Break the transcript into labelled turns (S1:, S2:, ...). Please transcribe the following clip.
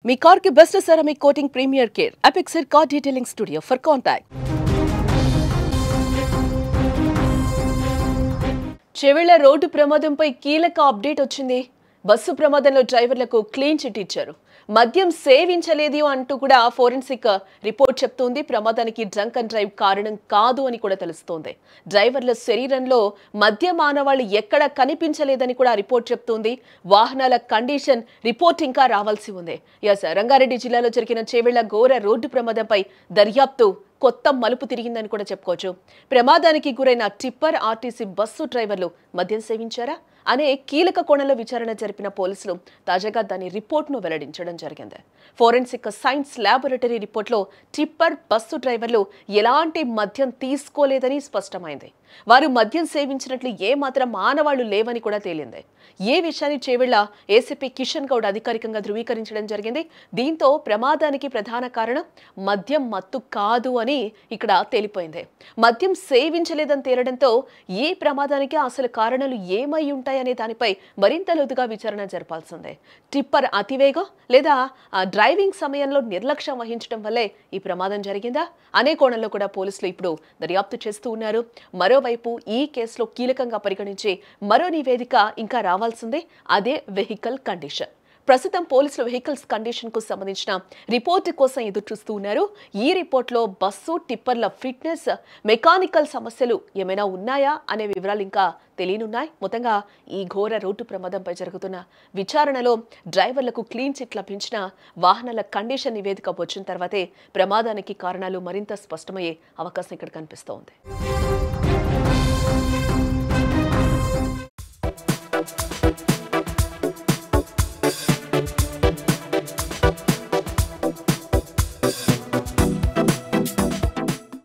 S1: మీ car కి best ceramic coating premier care Apexer car detailing studio for contact. చెవిళ్ళ road ప్రమాదంపై కీలక update వచ్చింది. బస్సు ప్రమాదంలో డ్రైవర్లకు క్లీన్ చిట్ ఇచ్చారు. మద్యం సేవించలేదు అంటూ కూడా ఫోరెన్సిక్ రిపోర్ట్ చెప్తోంది. ప్రమాదానికి డ్రంక్ అండ్ డ్రైవ్ కారణం కాదు అని కూడా తెలుస్తోంది. డ్రైవర్ల శరీరంలో మద్యం ఆనవాళ్లు ఎక్కడ కనిపించలేదని కూడా రిపోర్ట్ చెప్తోంది. వాహనాల కండిషన్ రిపోర్ట్ ఇంకా రావాల్సి ఉంది. రంగారెడ్డి జిల్లాలో జరిగిన చెవిళ్ళ ఘోర రోడ్డు ప్రమాదంపై దర్యాప్తు కొత్త మలుపు తిరిగిందని కూడా చెప్పుకోవచ్చు. ప్రమాదానికి గురైన టిప్పర్ ఆర్టీసీ బస్సు డ్రైవర్లు మద్యం సేవించారా అనే కీలక కోణంలో విచారణ జరిపిన పోలీసులు తాజాగా దాని రిపోర్ట్ను వెల్లడించడం జరిగింది. ఫోరెన్సిక్ సైన్స్ ల్యాబొరేటరీ రిపోర్ట్లో టిప్పర్ బస్సు డ్రైవర్లు ఎలాంటి మద్యం తీసుకోలేదని స్పష్టమైంది. వారు మద్యం సేవించినట్లు ఏమాత్రం ఆనవాళ్లు లేవని కూడా తేలింది. ఏ విషయాన్ని చేవెళ్ల ఏసీపీ కిషన్ గౌడ్ అధికారికంగా ధృవీకరించడం జరిగింది. దీంతో ప్రమాదానికి ప్రధాన కారణం మద్యం మత్తు కాదు అని ఇక్కడ తేలిపోయింది. మద్యం సేవించలేదని తేలడంతో ఈ ప్రమాదానికి అసలు కారణాలు ఏమై ఉంటాయనే దానిపై మరింత లోతుగా విచారణ జరపాల్సిందే. టిప్పర్ అతివేగం లేదా డ్రైవింగ్ సమయంలో నిర్లక్ష్యం వహించడం వల్లే ఈ ప్రమాదం జరిగిందా అనే కోణంలో కూడా పోలీసులు ఇప్పుడు దర్యాప్తు చేస్తూ ఉన్నారు. మరోవైపు ఈ కేసులో కీలకంగా పరిగణించే మరో నివేదిక ఇంకా రావాల్సిందే. అదే వెహికల్ కండిషన్. ప్రస్తుతం పోలీసులు వెహికల్స్ కండిషన్ కు సంబంధించిన రిపోర్టు కోసం ఎదురు చూస్తూ ఉన్నారు. ఈ రిపోర్ట్లో బస్సు టిప్పర్ల ఫిట్నెస్, మెకానికల్ సమస్యలు ఏమైనా ఉన్నాయా అనే వివరాలు ఇంకా తెలియనున్నాయి. మొత్తంగా ఈ ఘోర రోడ్డు ప్రమాదంపై జరుగుతున్న విచారణలో డ్రైవర్లకు క్లీన్ చిట్ లభించిన వాహనాల కండిషన్ నివేదిక వచ్చిన తర్వాతే ప్రమాదానికి కారణాలు మరింత స్పష్టమయ్యే అవకాశం ఇక్కడ కనిపిస్తోంది.